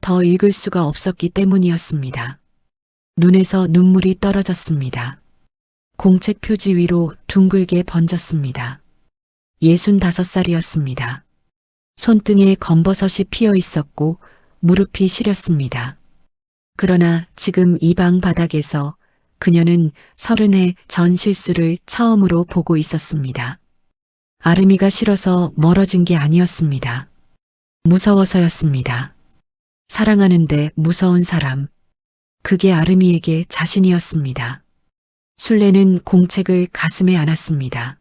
더 읽을 수가 없었기 때문이었습니다. 눈에서 눈물이 떨어졌습니다. 공책 표지 위로 둥글게 번졌습니다. 65살이었습니다. 손등에 검버섯이 피어 있었고 무릎이 시렸습니다. 그러나 지금 이 방 바닥에서 그녀는 30의 전 실수를 처음으로 보고 있었습니다. 아름이가 싫어서 멀어진 게 아니었습니다. 무서워서였습니다. 사랑하는데 무서운 사람. 그게 아름이에게 자신이었습니다. 술래는 공책을 가슴에 안았습니다.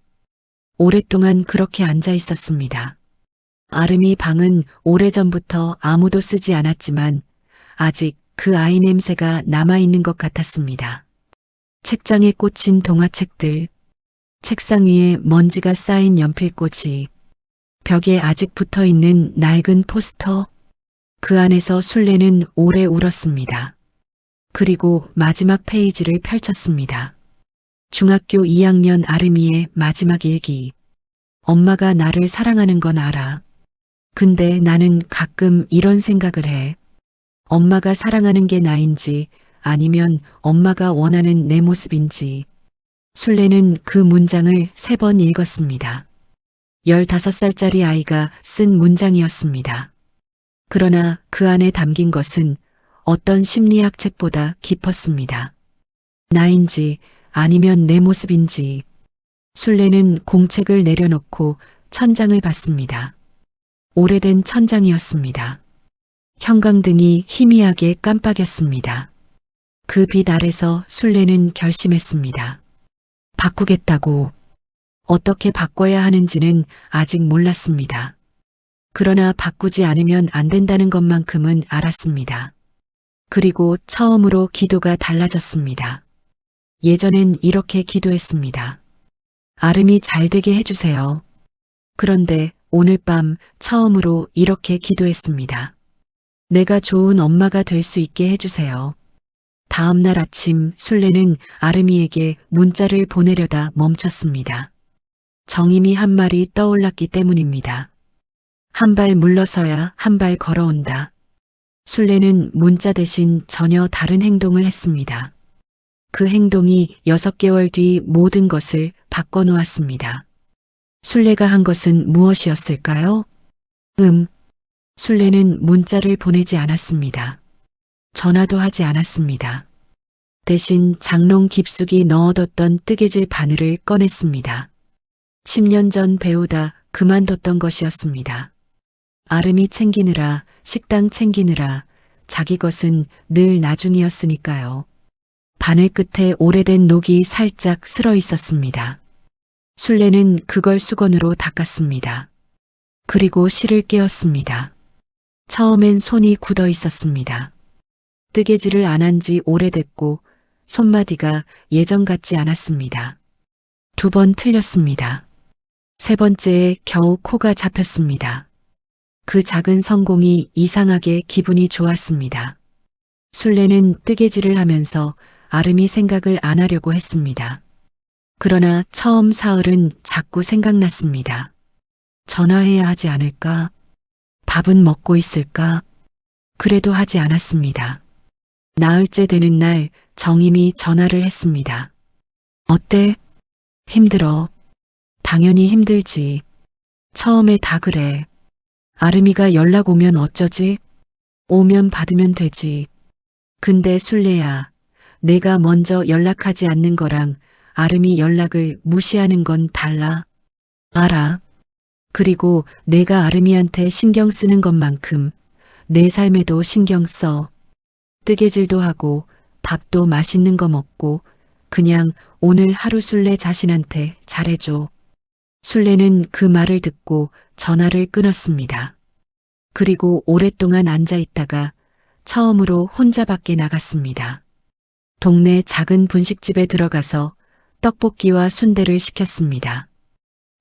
오랫동안 그렇게 앉아 있었습니다. 아름이 방은 오래전부터 아무도 쓰지 않았지만 아직 그 아이 냄새가 남아있는 것 같았습니다. 책장에 꽂힌 동화책들, 책상 위에 먼지가 쌓인 연필꽂이, 벽에 아직 붙어있는 낡은 포스터, 그 안에서 술래는 오래 울었습니다. 그리고 마지막 페이지를 펼쳤습니다. 중학교 2학년 아름이의 마지막 일기. 엄마가 나를 사랑하는 건 알아. 근데 나는 가끔 이런 생각을 해. 엄마가 사랑하는 게 나인지 아니면 엄마가 원하는 내 모습인지. 술래는 그 문장을 3번 읽었습니다. 15살짜리 아이가 쓴 문장이었습니다. 그러나 그 안에 담긴 것은 어떤 심리학 책보다 깊었습니다. 나인지 아니면 내 모습인지. 술래는 공책을 내려놓고 천장을 봤습니다. 오래된 천장이었습니다. 형광등이 희미하게 깜빡였습니다. 그 빛 아래서 술래는 결심했습니다. 바꾸겠다고. 어떻게 바꿔야 하는지는 아직 몰랐습니다. 그러나 바꾸지 않으면 안 된다는 것만큼은 알았습니다. 그리고 처음으로 기도가 달라졌습니다. 예전엔 이렇게 기도했습니다. 아름이 잘 되게 해주세요. 그런데 오늘 밤 처음으로 이렇게 기도했습니다. 내가 좋은 엄마가 될 수 있게 해주세요. 다음 날 아침 술래는 아름이에게 문자를 보내려다 멈췄습니다. 정임이 한 말이 떠올랐기 때문입니다. 한 발 물러서야 한 발 걸어온다. 술래는 문자 대신 전혀 다른 행동을 했습니다. 그 행동이 6개월 뒤 모든 것을 바꿔놓았습니다. 술래가 한 것은 무엇이었을까요? 술래는 문자를 보내지 않았습니다. 전화도 하지 않았습니다. 대신 장롱 깊숙이 넣어뒀던 뜨개질 바늘을 꺼냈습니다. 10년 전 배우다 그만뒀던 것이었습니다. 아름이 챙기느라, 식당 챙기느라 자기 것은 늘 나중이었으니까요. 바늘 끝에 오래된 녹이 살짝 슬어 있었습니다. 술래는 그걸 수건으로 닦았습니다. 그리고 실을 깨었습니다. 처음엔 손이 굳어 있었습니다. 뜨개질을 안 한 지 오래됐고 손마디가 예전 같지 않았습니다. 2번 틀렸습니다. 3번째에 겨우 코가 잡혔습니다. 그 작은 성공이 이상하게 기분이 좋았습니다. 술래는 뜨개질을 하면서 아름이 생각을 안 하려고 했습니다. 그러나 처음 사흘은 자꾸 생각났습니다. 전화해야 하지 않을까? 밥은 먹고 있을까? 그래도 하지 않았습니다. 나흘째 되는 날 정임이 전화를 했습니다. 어때? 힘들어. 당연히 힘들지. 처음에 다 그래. 아름이가 연락 오면 어쩌지? 오면 받으면 되지. 근데 술래야, 내가 먼저 연락하지 않는 거랑 아름이 연락을 무시하는 건 달라. 알아. 그리고 내가 아름이한테 신경 쓰는 것만큼 내 삶에도 신경 써. 뜨개질도 하고 밥도 맛있는 거 먹고 그냥 오늘 하루 술래 자신한테 잘해줘. 술래는 그 말을 듣고 전화를 끊었습니다. 그리고 오랫동안 앉아 있다가 처음으로 혼자 밖에 나갔습니다. 동네 작은 분식집에 들어가서 떡볶이와 순대를 시켰습니다.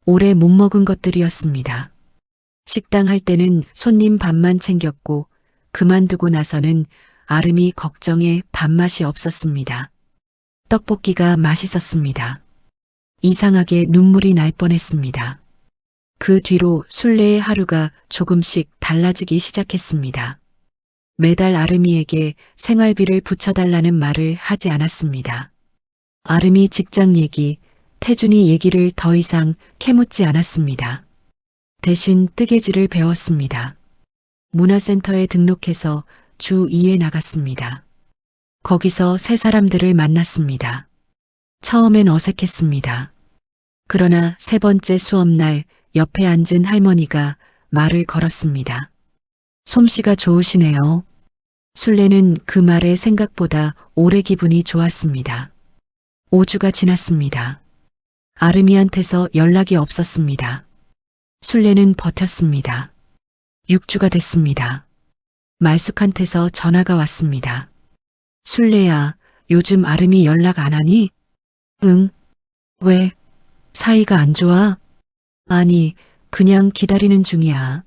오래 못 먹은 것들이었습니다. 식당 할 때는 손님 밥만 챙겼고 그만두고 나서는 아름이 걱정에 밥맛이 없었습니다. 떡볶이가 맛있었습니다. 이상하게 눈물이 날 뻔했습니다. 그 뒤로 술래의 하루가 조금씩 달라지기 시작했습니다. 매달 아름이에게 생활비를 붙여달라는 말을 하지 않았습니다. 아름이 직장 얘기, 태준이 얘기를 더 이상 캐묻지 않았습니다. 대신 뜨개질을 배웠습니다. 문화센터에 등록해서 주 2회 나갔습니다. 거기서 새 사람들을 만났습니다. 처음엔 어색했습니다. 그러나 세 번째 수업날 옆에 앉은 할머니가 말을 걸었습니다. 솜씨가 좋으시네요. 술래는 그 말에 생각보다 오래 기분이 좋았습니다. 5주가 지났습니다. 아름이한테서 연락이 없었습니다. 술래는 버텼습니다. 6주가 됐습니다. 말숙한테서 전화가 왔습니다. 술래야, 요즘 아름이 연락 안 하니? 응. 왜? 사이가 안 좋아? 아니, 그냥 기다리는 중이야.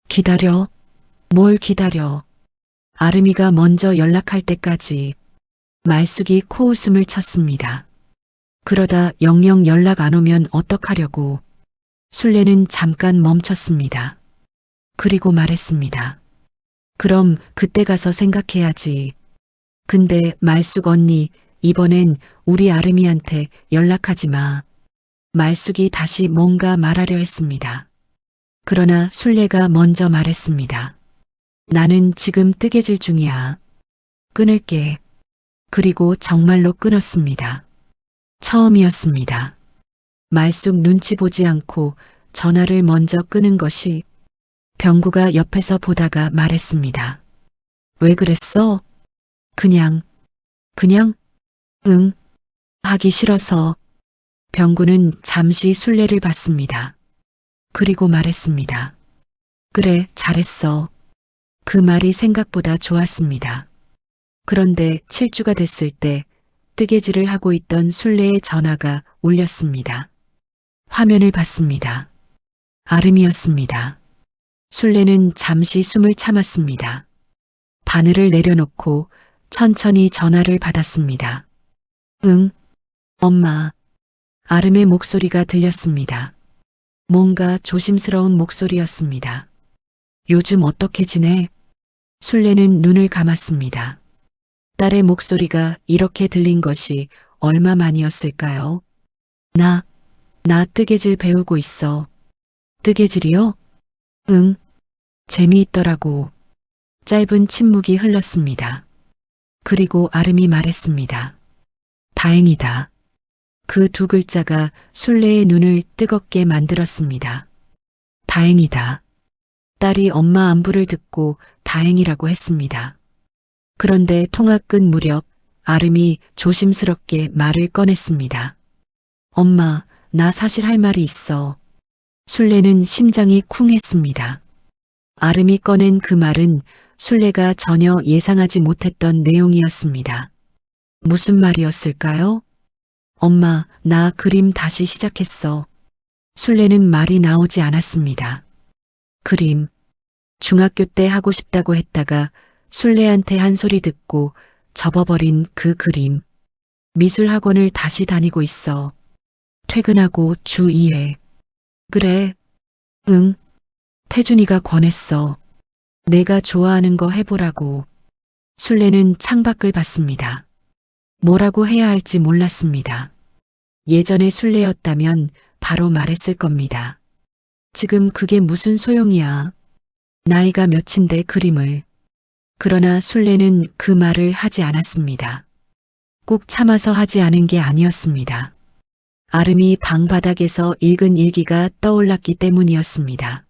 기다려? 뭘 기다려? 아름이가 먼저 연락할 때까지. 말숙이 코웃음을 쳤습니다. 그러다 영영 연락 안 오면 어떡하려고. 술래는 잠깐 멈췄습니다. 그리고 말했습니다. 그럼 그때 가서 생각해야지. 근데 말숙 언니, 이번엔 우리 아름이한테 연락하지 마. 말숙이 다시 뭔가 말하려 했습니다. 그러나 술래가 먼저 말했습니다. 나는 지금 뜨개질 중이야. 끊을게. 그리고 정말로 끊었습니다. 처음이었습니다. 말숙 눈치 보지 않고 전화를 먼저 끄는 것이. 병구가 옆에서 보다가 말했습니다. 왜 그랬어? 그냥. 응. 하기 싫어서. 병구는 잠시 술래를 봤습니다. 그리고 말했습니다. 그래, 잘했어. 그 말이 생각보다 좋았습니다. 그런데 7주가 됐을 때 뜨개질을 하고 있던 술래의 전화가 울렸습니다. 화면을 봤습니다. 아름이었습니다. 술래는 잠시 숨을 참았습니다. 바늘을 내려놓고 천천히 전화를 받았습니다. 응, 엄마. 아름의 목소리가 들렸습니다. 뭔가 조심스러운 목소리였습니다. 요즘 어떻게 지내? 술래는 눈을 감았습니다. 딸의 목소리가 이렇게 들린 것이 얼마 만이었을까요? 나 뜨개질 배우고 있어. 뜨개질이요? 응. 재미있더라고. 짧은 침묵이 흘렀습니다. 그리고 아름이 말했습니다. 다행이다. 그 두 글자가 술래의 눈을 뜨겁게 만들었습니다. 다행이다. 딸이 엄마 안부를 듣고 다행이라고 했습니다. 그런데 통화 끝 무렵 아름이 조심스럽게 말을 꺼냈습니다. 엄마, 나 사실 할 말이 있어. 술래는 심장이 쿵했습니다. 아름이 꺼낸 그 말은 술래가 전혀 예상하지 못했던 내용이었습니다. 무슨 말이었을까요? 엄마, 나 그림 다시 시작했어. 술래는 말이 나오지 않았습니다. 그림. 중학교 때 하고 싶다고 했다가 술래한테 한 소리 듣고 접어버린 그 그림. 미술학원을 다시 다니고 있어. 퇴근하고 주 2회. 그래. 응. 태준이가 권했어. 내가 좋아하는 거 해보라고. 술래는 창밖을 봤습니다. 뭐라고 해야 할지 몰랐습니다. 예전에 술래였다면 바로 말했을 겁니다. 지금 그게 무슨 소용이야. 나이가 몇인데 그림을. 그러나 술래는 그 말을 하지 않았습니다. 꾹 참아서 하지 않은 게 아니었습니다. 아름이 방바닥에서 읽은 일기가 떠올랐기 때문이었습니다.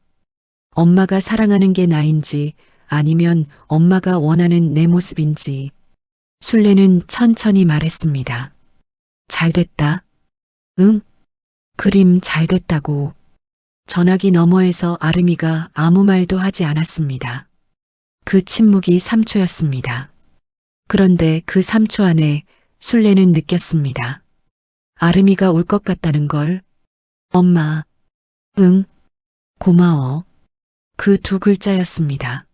엄마가 사랑하는 게 나인지 아니면 엄마가 원하는 내 모습인지. 술래는 천천히 말했습니다. 잘 됐다. 응? 그림 잘 됐다고. 전화기 너머에서 아름이가 아무 말도 하지 않았습니다. 그 침묵이 3초였습니다. 그런데 그 3초 안에 술래는 느꼈습니다. 아름이가 울 것 같다는 걸. 엄마. 응. 고마워. 그 두 글자였습니다.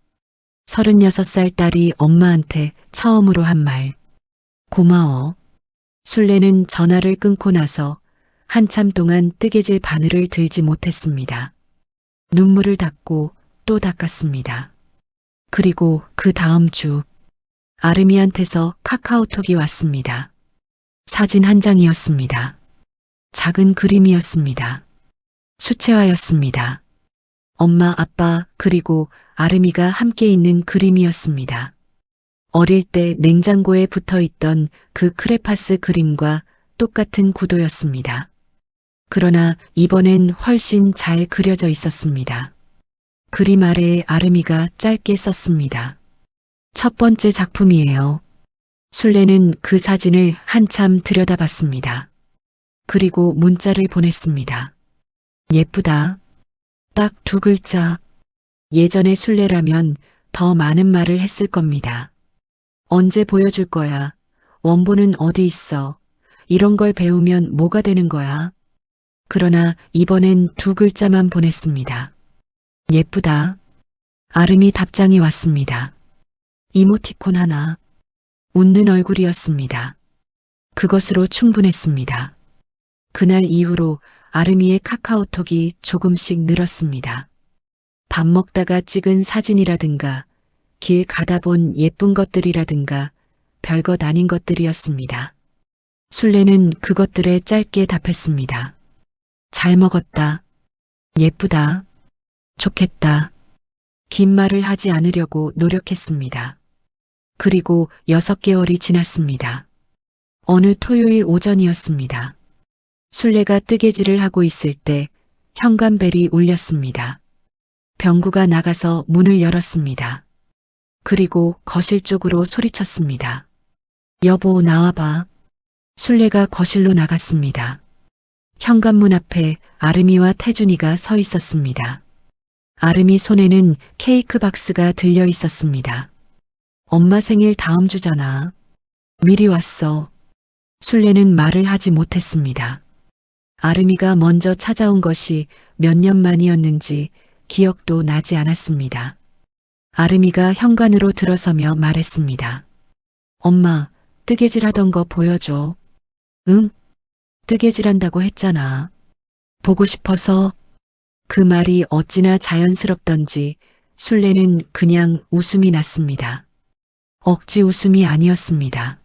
36살 딸이 엄마한테 처음으로 한 말. 고마워. 술래는 전화를 끊고 나서 한참 동안 뜨개질 바늘을 들지 못했습니다. 눈물을 닦고 또 닦았습니다. 그리고 그 다음 주 아름이한테서 카카오톡이 왔습니다. 사진 한 장이었습니다. 작은 그림이었습니다. 수채화였습니다. 엄마, 아빠, 그리고 아름이가 함께 있는 그림이었습니다. 어릴 때 냉장고에 붙어 있던 그 크레파스 그림과 똑같은 구도였습니다. 그러나 이번엔 훨씬 잘 그려져 있었습니다. 그림 아래에 아름이가 짧게 썼습니다. 첫 번째 작품이에요. 술래는 그 사진을 한참 들여다봤습니다. 그리고 문자를 보냈습니다. 예쁘다. 딱 두 글자. 예전에 술래라면 더 많은 말을 했을 겁니다. 언제 보여줄 거야? 원본은 어디 있어? 이런 걸 배우면 뭐가 되는 거야? 그러나 이번엔 두 글자만 보냈습니다. 예쁘다. 아름이 답장이 왔습니다. 이모티콘 하나. 웃는 얼굴이었습니다. 그것으로 충분했습니다. 그날 이후로 아름이의 카카오톡이 조금씩 늘었습니다. 밥 먹다가 찍은 사진이라든가 길 가다 본 예쁜 것들이라든가 별것 아닌 것들이었습니다. 술래는 그것들에 짧게 답했습니다. 잘 먹었다. 예쁘다. 좋겠다. 긴 말을 하지 않으려고 노력했습니다. 그리고 6개월이 지났습니다. 어느 토요일 오전이었습니다. 술래가 뜨개질을 하고 있을 때 현관벨이 울렸습니다. 병구가 나가서 문을 열었습니다. 그리고 거실 쪽으로 소리쳤습니다. 여보, 나와봐. 술래가 거실로 나갔습니다. 현관문 앞에 아름이와 태준이가 서 있었습니다. 아름이 손에는 케이크 박스가 들려 있었습니다. 엄마 생일 다음 주잖아. 미리 왔어. 술래는 말을 하지 못했습니다. 아름이가 먼저 찾아온 것이 몇 년 만이었는지 기억도 나지 않았습니다. 아름이가 현관으로 들어서며 말했습니다. 엄마, 뜨개질 하던 거 보여줘. 응? 뜨개질 한다고 했잖아. 보고 싶어서. 그 말이 어찌나 자연스럽던지 술래는 그냥 웃음이 났습니다. 억지 웃음이 아니었습니다.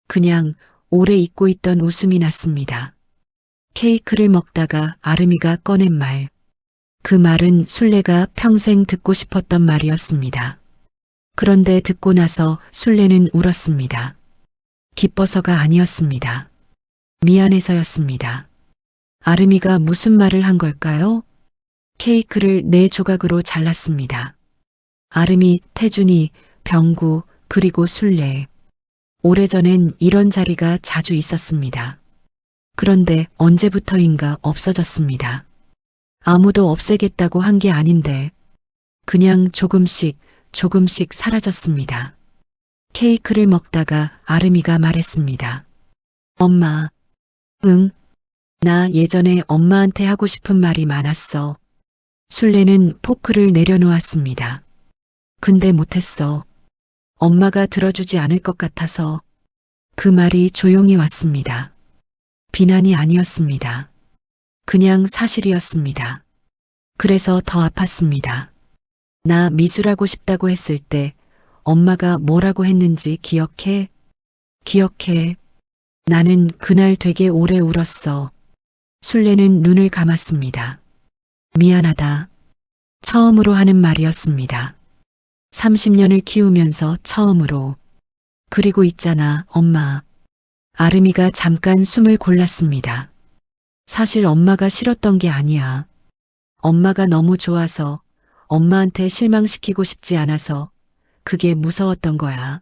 그냥 오래 잊고 있던 웃음이 났습니다. 케이크를 먹다가 아름이가 꺼낸 말. 그 말은 술래가 평생 듣고 싶었던 말이었습니다. 그런데 듣고 나서 술래는 울었습니다. 기뻐서가 아니었습니다. 미안해서였습니다. 아름이가 무슨 말을 한 걸까요? 케이크를 4조각으로 잘랐습니다. 아름이, 태준이, 병구, 그리고 술래. 오래전엔 이런 자리가 자주 있었습니다. 그런데 언제부터인가 없어졌습니다. 아무도 없애겠다고 한 게 아닌데 그냥 조금씩 사라졌습니다. 케이크를 먹다가 아름이가 말했습니다. 엄마. 응. 나 예전에 엄마한테 하고 싶은 말이 많았어. 술래는 포크를 내려놓았습니다. 근데 못했어. 엄마가 들어주지 않을 것 같아서. 그 말이 조용히 왔습니다. 비난이 아니었습니다. 그냥 사실이었습니다. 그래서 더 아팠습니다. 나 미술하고 싶다고 했을 때 엄마가 뭐라고 했는지 기억해? 기억해. 나는 그날 되게 오래 울었어. 술래는 눈을 감았습니다. 미안하다. 처음으로 하는 말이었습니다. 30년을 키우면서 처음으로. 그리고 있잖아, 엄마. 아름이가 잠깐 숨을 골랐습니다. 사실 엄마가 싫었던 게 아니야. 엄마가 너무 좋아서, 엄마한테 실망시키고 싶지 않아서 그게 무서웠던 거야.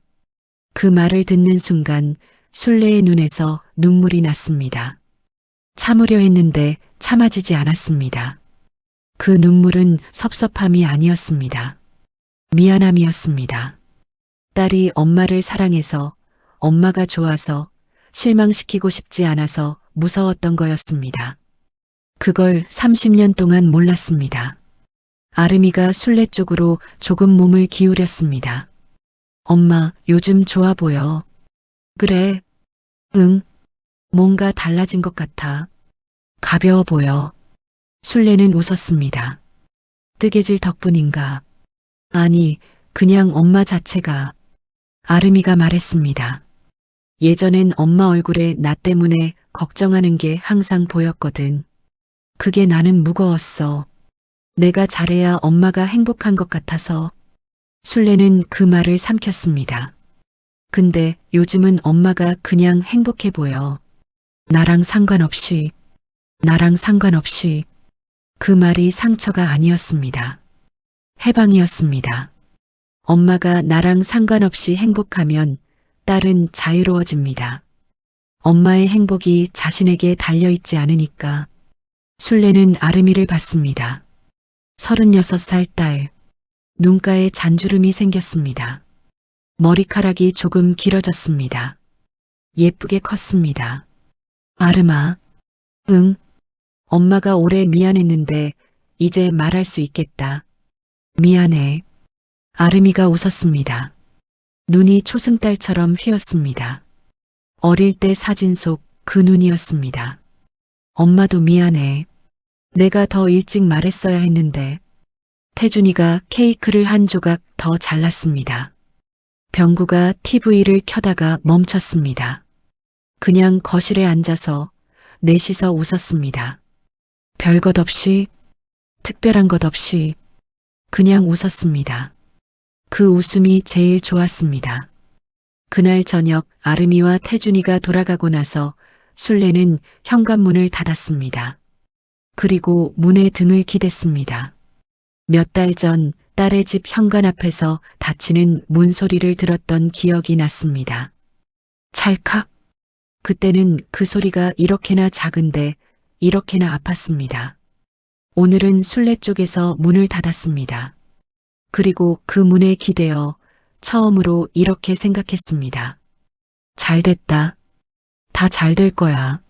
그 말을 듣는 순간 술래의 눈에서 눈물이 났습니다. 참으려 했는데 참아지지 않았습니다. 그 눈물은 섭섭함이 아니었습니다. 미안함이었습니다. 딸이 엄마를 사랑해서, 엄마가 좋아서, 실망시키고 싶지 않아서 무서웠던 거였습니다. 그걸 30년 동안 몰랐습니다. 아름이가 술래 쪽으로 조금 몸을 기울였습니다. 엄마, 요즘 좋아 보여. 그래. 응. 뭔가 달라진 것 같아. 가벼워 보여. 술래는 웃었습니다. 뜨개질 덕분인가? 아니, 그냥 엄마 자체가. 아름이가 말했습니다. 예전엔 엄마 얼굴에 나 때문에 걱정하는 게 항상 보였거든. 그게 나는 무거웠어. 내가 잘해야 엄마가 행복한 것 같아서. 술래는 그 말을 삼켰습니다. 근데 요즘은 엄마가 그냥 행복해 보여. 나랑 상관없이. 그 말이 상처가 아니었습니다. 해방이었습니다. 엄마가 나랑 상관없이 행복하면 딸은 자유로워집니다. 엄마의 행복이 자신에게 달려있지 않으니까. 술래는 아름이를 봤습니다. 36살 딸. 눈가에 잔주름이 생겼습니다. 머리카락이 조금 길어졌습니다. 예쁘게 컸습니다. 아름아. 응. 엄마가 오래 미안했는데 이제 말할 수 있겠다. 미안해. 아름이가 웃었습니다. 눈이 초승달처럼 휘었습니다. 어릴 때 사진 속 그 눈이었습니다. 엄마도 미안해. 내가 더 일찍 말했어야 했는데. 태준이가 케이크를 한 조각 더 잘랐습니다. 병구가 TV를 켜다가 멈췄습니다. 그냥 거실에 앉아서 넷이서 웃었습니다. 별것 없이, 특별한 것 없이 그냥 웃었습니다. 그 웃음이 제일 좋았습니다. 그날 저녁 아름이와 태준이가 돌아가고 나서 술래는 현관문을 닫았습니다. 그리고 문에 등을 기댔습니다. 몇 달 전 딸의 집 현관 앞에서 닫히는 문소리를 들었던 기억이 났습니다. 찰칵. 그때는 그 소리가 이렇게나 작은데 이렇게나 아팠습니다. 오늘은 술래 쪽에서 문을 닫았습니다. 그리고 그 문에 기대어 처음으로 이렇게 생각했습니다. 잘 됐다. 다 잘 될 거야.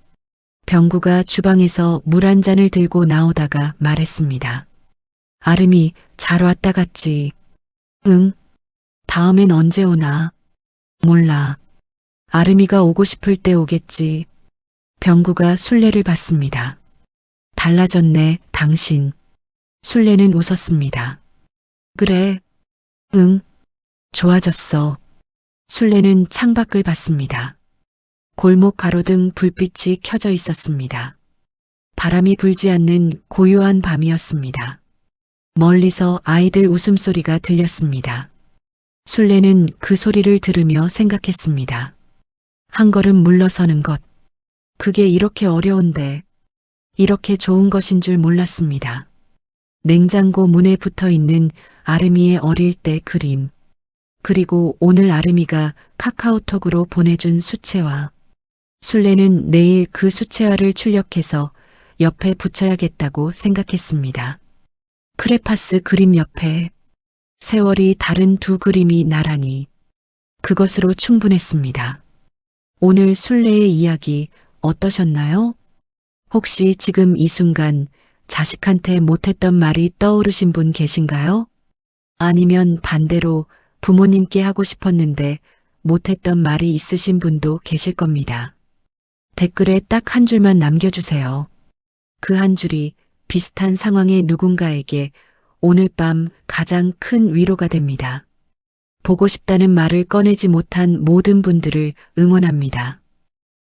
병구가 주방에서 물 한 잔을 들고 나오다가 말했습니다. 아름이 잘 왔다 갔지. 응. 다음엔 언제 오나? 몰라. 아름이가 오고 싶을 때 오겠지. 병구가 술래를 봤습니다. 달라졌네, 당신. 술래는 웃었습니다. 그래. 응. 좋아졌어. 술래는 창밖을 봤습니다. 골목 가로등 불빛이 켜져 있었습니다. 바람이 불지 않는 고요한 밤이었습니다. 멀리서 아이들 웃음소리가 들렸습니다. 술래는 그 소리를 들으며 생각했습니다. 한 걸음 물러서는 것. 그게 이렇게 어려운데, 이렇게 좋은 것인 줄 몰랐습니다. 냉장고 문에 붙어 있는 아름이의 어릴 때 그림. 그리고 오늘 아름이가 카카오톡으로 보내준 수채화. 술래는 내일 그 수채화를 출력해서 옆에 붙여야겠다고 생각했습니다. 크레파스 그림 옆에 세월이 다른 두 그림이 나란히. 그것으로 충분했습니다. 오늘 술래의 이야기 어떠셨나요? 혹시 지금 이 순간 자식한테 못했던 말이 떠오르신 분 계신가요? 아니면 반대로 부모님께 하고 싶었는데 못했던 말이 있으신 분도 계실 겁니다. 댓글에 딱 한 줄만 남겨주세요. 그 한 줄이 비슷한 상황의 누군가에게 오늘 밤 가장 큰 위로가 됩니다. 보고 싶다는 말을 꺼내지 못한 모든 분들을 응원합니다.